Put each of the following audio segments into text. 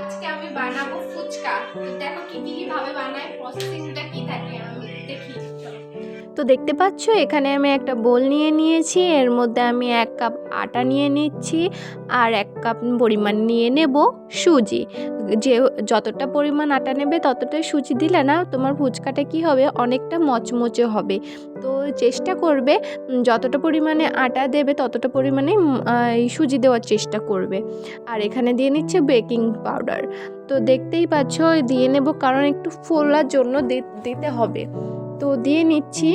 আজকে আমি বানাবো ফুচকা। তো দেখো কি ভাবে বানাই, প্রসেসিংটা কি থাকে আমি দেখি। চলো। তো দেখতে পাচ্ছ এখানে আমি একটা বোল নিয়ে নিয়েছি, এর মধ্যে আমি 1 কাপ আটা নিয়ে নিচ্ছি আর 1 কাপ পরিমাণ নিয়ে নেব সুজি। যে যতটা পরিমাণ আটা নেবে ততটাই সুজি দিলে না তোমার ফুচকাটা কি হবে, অনেকটা মচমচে হবে। তো চেষ্টা করবে যতটা পরিমাণে আটা দেবে ততটা পরিমাণে এই সুজি দেওয়ার চেষ্টা করবে। আর এখানে দিয়ে নিচ্ছে বেকিং পাউডার। তো দেখতেই পাচ্ছ দিয়ে নেব, কারণ একটু ফোলার জন্য দিতে হবে। তো দিয়ে নিচ্ছি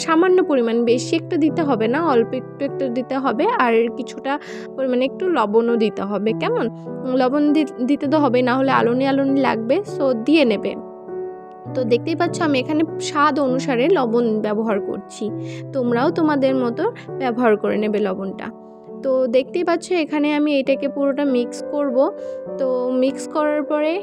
সামান্য পরিমাণ, বেশি একটা দিতে হবে না, অল্প একটু একটু দিতে হবে। আর কিছুটা পরিমাণে একটু লবণও দিতে হবে। কেমন, লবণ দিতে তো হবে, না হলে আলুনি আলুনি লাগবে। সো দিয়ে নেবে। তো দেখতেই পাচ্ছ আমি এখানে স্বাদ অনুসারে লবণ ব্যবহার করছি, তোমরাও তোমাদের মতো ব্যবহার করে নেবে লবণটা। তো দেখতেই পাচ্ছ এখানে আমি এটাকে পুরোটা মিক্স করব। তো মিক্স করার পরে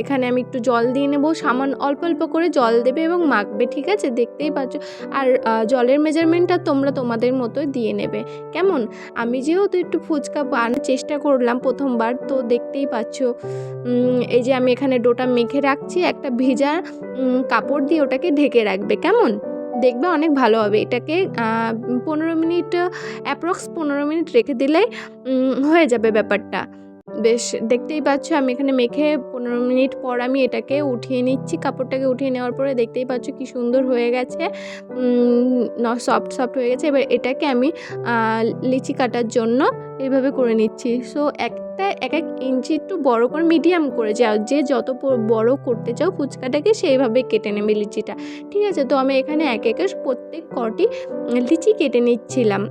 এখানে আমি একটু জল দিয়ে নেব, সামান্য অল্প অল্প করে জল দেবে এবং মাখবে, ঠিক আছে? দেখতেই পাচ্ছ। আর জলের মেজারমেন্টটা তোমরা তোমাদের মতো দিয়ে নেবে। কেমন, আমি যেহেতু একটু ফুচকা বানানোর চেষ্টা করলাম প্রথমবার, তো দেখতেই পাচ্ছ এই যে আমি এখানে ডোটা মেখে রাখছি, একটা ভেজা কাপড় দিয়ে ওটাকে ঢেকে রাখবে। কেমন, দেখবে অনেক ভালো হবে। এটাকে 15 মিনিট, অ্যাপ্রক্স 15 মিনিট রেখে দিলেই হয়ে যাবে ব্যাপারটা। বেশ, দেখতেই পাচ্ছ আমি এখানে মেখে 15 মিনিট পর আমি এটাকে উঠিয়ে নিচ্ছি। কাপড়টাকে উঠিয়ে নেওয়ার পরে দেখতেই পাচ্ছ কি সুন্দর হয়ে গেছে, সফট সফট হয়ে গেছে। এবার এটাকে আমি লিচি কাটার জন্য এইভাবে করে নিচ্ছি। সো একটা 1 ইঞ্চি একটু বড় করে, মিডিয়াম করে, যে যত বড় করতে চাও ফুচকাটাকে সেইভাবে কেটে নেবে লিচিটা, ঠিক আছে? তো আমি এখানে একে একে প্রত্যেক কটি লিচি কেটে নিচ্ছিলাম।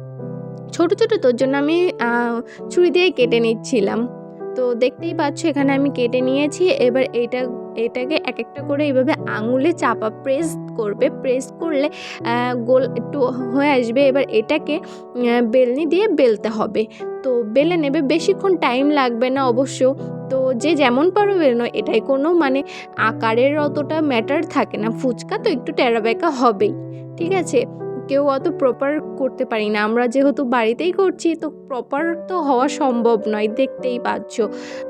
ছোট ছোট, তোর জন্য আমি ছুরি দিয়ে কেটে নিচ্ছিলাম। তো দেখতেই পাচ্ছ এখানে আমি কেটে নিয়েছি। এবার এটাকে এক একটা করে এইভাবে আঙুলে চাপা প্রেস করবে, প্রেস করলে গোল একটু হয়ে আসবে। এবার এটাকে বেলনি দিয়ে বেলতে হবে। তো বেলে নেবে, বেশিক্ষণ টাইম লাগবে না অবশ্য। তো যে যেমন পারো বেলনো, এটাই কোনো মানে আকারের অতটা ম্যাটার থাকে না, ফুচকা তো একটু টেরা বেঁকা হবেই, ঠিক আছে? কেউ অত প্রপার করতে পারি না, আমরা যেহেতু বাড়িতেই করছি তো প্রপার তো হওয়া সম্ভব নয়, দেখতেই পাচ্ছ।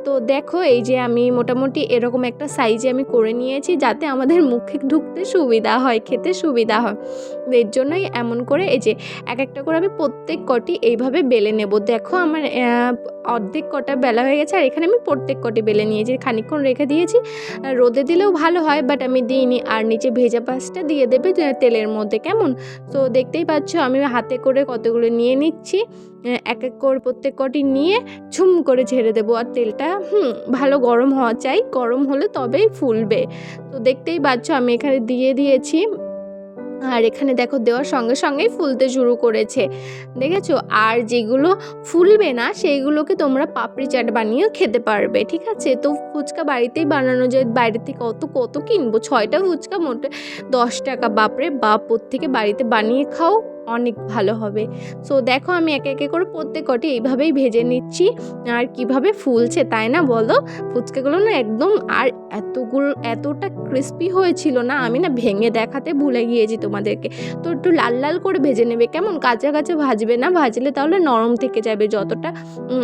তো দেখো এই যে আমি মোটামুটি এরকম একটা সাইজে আমি করে নিয়েছি, যাতে আমাদের মুখে ঢুকতে সুবিধা হয়, খেতে সুবিধা হয়। এর জন্যই এমন করে এই যে এক একটা করে আমি প্রত্যেক কটি এইভাবে বেলে নেব। দেখো আমার অর্ধেক কটা বেলা হয়ে গেছে, আর এখানে আমি প্রত্যেক কটি বেলে নিয়েছি, খানিকক্ষণ রেখে দিয়েছি। রোদে দিলেও ভালো হয়, বাট আমি দিইনি। আর নিচে ভেজা পাশটা দিয়ে দেবে তেলের মধ্যে। কেমন, তো দেখতেই পাচ্ছ আমি হাতে করে কতগুলো নিয়ে নিচ্ছি, এক এক করে প্রত্যেক কটি নিয়ে ঝুম করে ছেড়ে দেবো। আর তেলটা ভালো গরম হওয়া চাই, গরম হলে তবেই ফুলবে। তো দেখতেই পাচ্ছ আমি এখানে দিয়ে দিয়েছি, আর এখানে দেখো দেওয়ার সঙ্গে সঙ্গেই ফুলতে শুরু করেছে, দেখেছো? আর যেগুলো ফুলবে না সেইগুলোকে তোমরা পাপড়ি চাট বানিয়েও খেতে পারবে, ঠিক আছে? তো ফুচকা বাড়িতেই বানানো যায়, বাইরে থেকে কত কত কিনবো, 6টা ফুচকা মোটে 10 টাকা, বাপরে বাপ! থেকে বাড়িতে বানিয়ে খাও, অনেক ভালো হবে। সো দেখো আমি একে একে করে প্রত্যেক কটি এইভাবেই ভেজে নিচ্ছি। আর কিভাবে ফুলছে তাই না বলো? ফুচকাগুলো না একদম, আর এতটা ক্রিস্পি হয়েছিল না, আমি না ভেঙে দেখাতে ভুলে গিয়েছি তোমাদেরকে। তো একটু লাল লাল করে ভেজে নেবে, কেমন? কাঁচা কাঁচা ভাজবে না, ভাজলে তাহলে নরম থেকে যাবে। যতটা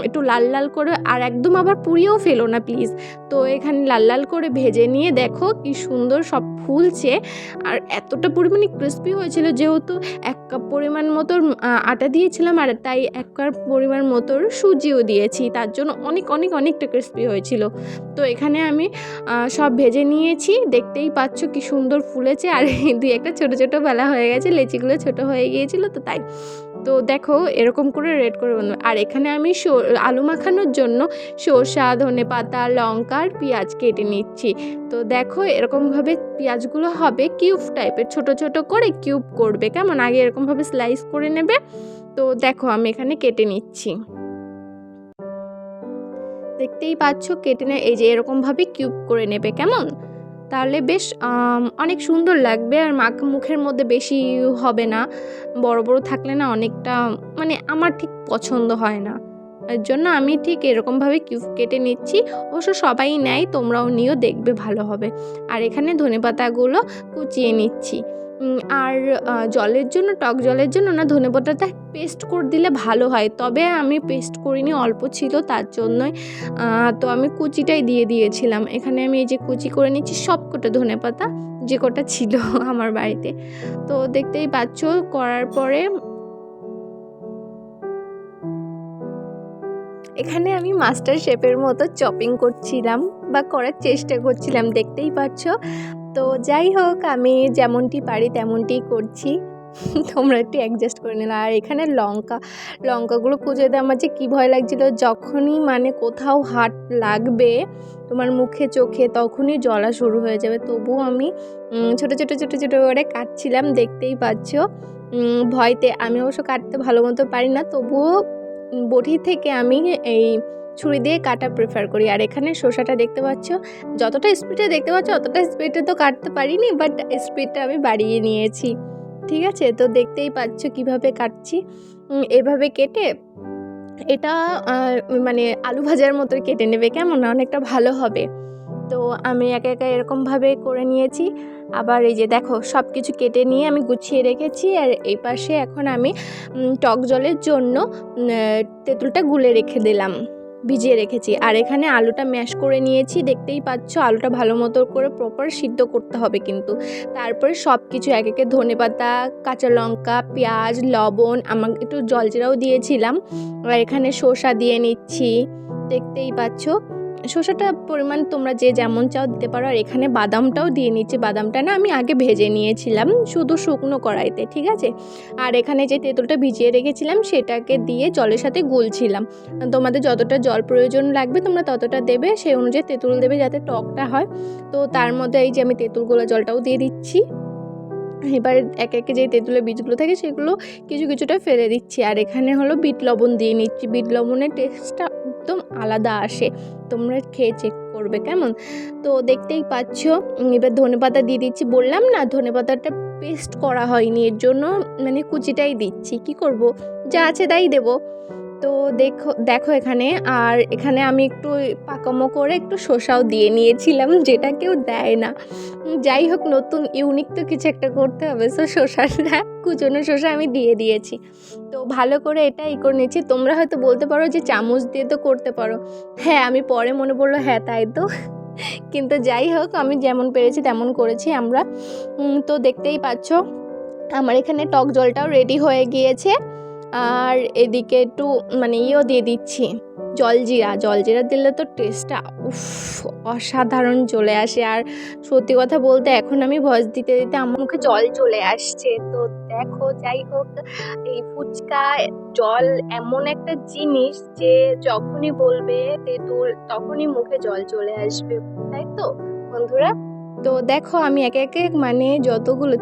একটু লাল লাল করে, আর একদম আবার পুড়িয়েও ফেলো না প্লিজ। তো এখানে লাল লাল করে ভেজে নিয়ে দেখো কি সুন্দর সব ফুলছে। আর এতটা পরিমাণে ক্রিস্পি হয়েছিল, যেহেতু 1 কাপ পরিমাণ মতো আটা দিয়েছিলাম, আর তাই 1 কাপ পরিমাণ মতো সুজিও দিয়েছি, তার জন্য অনেকটা ক্রিস্পি হয়েছিল। তো এখানে আমি সব ভেজে নিয়েছি, দেখতেই পাচ্ছ কি সুন্দর ফুলেছে। আর 2-1টা ছোটো ছোটো বেলা হয়ে গেছে, লেচিগুলো ছোটো হয়ে গিয়েছিলো, তো তাই। তো দেখো এরকম করে রেড করে বানাবো। আর এখানে আমি আলু মাখানোর জন্য সরষা, ধনেপাতা, লঙ্কা আর পেঁয়াজ কেটে নিচ্ছি। তো দেখো এরকমভাবে পেঁয়াজগুলো হবে কিউব টাইপের, ছোট ছোট করে কিউব করবে, কেমন? আগে এরকমভাবে স্লাইস করে নেবে। তো দেখো আমি এখানে কেটে নিচ্ছি, দেখতেই পাচ্ছ কেটে এই যে এরকমভাবে কিউব করে নেবে, কেমন? তাহলে বেশ অনেক সুন্দর লাগবে, আর মুখের মধ্যে বেশি হবে না, বড় বড় থাকলে না অনেকটা মানে আমার ঠিক পছন্দ হয় না। এর জন্য আমি ঠিক এরকমভাবে কিউব কেটে নিচ্ছি। অবশ্য সবাই নেয়, তোমরাও নিও, দেখবে ভালো হবে। আর এখানে ধনেপাতাগুলো কুচিয়ে নিচ্ছি। আর জলের জন্য, টক জলের জন্য না ধনেপাতাটা পেস্ট করে দিলে ভালো হয়, তবে আমি পেস্ট করিনি, অল্প ছিল তার জন্যই। তো আমি কুচিটাই দিয়ে দিয়েছিলাম। এখানে আমি এই যে কুচি করে নিচ্ছি সবকটা ধনেপাতা, যে কটা ছিল আমার বাড়িতে। তো দেখতেই পাচ্ছ করার পরে এখানে আমি মাস্টার শেফের মতো চপিং করছিলাম বা করার চেষ্টা করছিলাম, দেখতেই পাচ্ছ। তো যাই হোক, আমি যেমনটি পারি তেমনটিই করছি। তোমরা একটু অ্যাডজাস্ট করে নিলে। আর এখানে লঙ্কাগুলো কুচিয়ে দিয়ে আমার যে কী ভয় লাগছিলো, যখনই মানে কোথাও হাত লাগবে তোমার মুখে চোখে তখনই জ্বলা শুরু হয়ে যাবে। তবুও আমি ছোটো ছোটো ছোটো ছোটো করে কাটছিলাম, দেখতেই পাচ্ছ। ভয়তে আমি অবশ্য কাটতে ভালো মতো পারি না, তবুও বটি থেকে আমি এই ছুরি দিয়ে কাটা প্রেফার করি। আর এখানে শসাটা দেখতে পাচ্ছ, যতটা স্পিডে দেখতে পাচ্ছ অতটা স্পিডে তো কাটতে পারিনি, বাট স্পিডটা আমি বাড়িয়ে নিয়েছি, ঠিক আছে। তো দেখতেই পাচ্ছ কিভাবে কাটছি। এভাবে কেটে এটা মানে আলু ভাজার মতো কেটে নেবে, কেমন, অনেকটা ভালো হবে। তো আমি একা একা এরকমভাবে করে নিয়েছি। আবার এই যে দেখো সব কিছু কেটে নিয়ে আমি গুছিয়ে রেখেছি। আর এই পাশে এখন আমি টক জলের জন্য তেঁতুলটা গুলে রেখে দিলাম, ভিজিয়ে রেখেছি। আর এখানে আলুটা ম্যাশ করে নিয়েছি, দেখতেই পাচ্ছ। আলুটা ভালো মতো করে প্রপার সিদ্ধ করতে হবে কিন্তু। তারপরে সব কিছু এক একে ধনেপাতা, কাঁচা লঙ্কা, পেঁয়াজ, লবণ, আমার একটু জলজিরাও দিয়েছিলাম। আর এখানে শসা দিয়ে নিচ্ছি, দেখতেই পাচ্ছ। শসাটা পরিমাণ তোমরা যে যেমন চাও দিতে পারো। আর এখানে বাদামটাও দিয়ে নিচ্ছি। বাদামটা না আমি আগে ভেজে নিয়েছিলাম শুধু শুকনো কড়াইতে, ঠিক আছে। আর এখানে যে তেঁতুলটা ভিজিয়ে রেখেছিলাম সেটাকে দিয়ে জলের সাথে গুলছিলাম। তোমাদের যতটা জল প্রয়োজন লাগবে তোমরা ততটা দেবে, সেই অনুযায়ী তেঁতুল দেবে যাতে টকটা হয়। তো তার মধ্যে এই যে আমি তেঁতুল গোলা জলটাও দিয়ে দিচ্ছি। এবার একে একে যে তেঁতুলের বীজগুলো থাকে সেগুলো কিছুটা ফেলে দিচ্ছি। আর এখানে হলো বিট লবণ দিয়ে নিচ্ছি। বিট লবণের টেস্টটা একদম আলাদা আসে, তোমরা খেয়ে চেক করবে কেমন। তো দেখতেই পাচ্ছ। এবার ধনেপাতা দিয়ে দিচ্ছি। বললাম না ধনেপাতাটা পেস্ট করা হয়নি, এর জন্য মানে কুচিটাই দিচ্ছি, কি করব, যা আছে তাই দেবো। তো দেখো এখানে। আর এখানে আমি একটু পাকামো করে একটু শসাও দিয়ে নিয়েছিলাম, যেটা কেউ দেয় না। যাই হোক, নতুন ইউনিক তো কিছু একটা করতে হবে, সো শসাটা কুচনো শসা আমি দিয়ে দিয়েছি। তো ভালো করে এটা করে নিয়েছি। তোমরা হয়তো বলতে পারো যে চামচ দিয়ে তো করতে পারো। হ্যাঁ, আমি পরে মনে পড়লো, হ্যাঁ তাই তো। কিন্তু যাই হোক, আমি যেমন পেরেছি তেমন করেছি আমরা। তো দেখতেই পাচ্ছ আমার এখানে টক জলটাও রেডি হয়ে গিয়েছে। আর এদিকে একটু মানে দিয়ে দিচ্ছি জলজিরা দিলে তো টেস্টটা অসাধারণ চলে আসে। আর সত্যি কথা বলতে এখন আমি ভয়েস দিতে দিতে আমার মুখে জল চলে আসছে। তো দেখো, যাই হোক, এই ফুচকা জল এমন একটা জিনিস যে যখনই বলবে তেঁতুল তখনই মুখে জল চলে আসবে, তাই তো বন্ধুরা। তো দেখো আমি একে একে মানে যতগুলো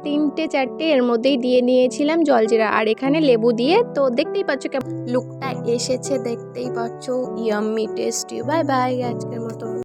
তিনটে চারটে এর মধ্যেই দিয়ে নিয়েছিলাম জলজিরা। আর এখানে লেবু দিয়ে, তো দেখতেই পাচ্ছ কেমন লুকটা এসেছে, দেখতেই পাচ্ছ। Yummy tasty. বাই বাই আজকের মতো।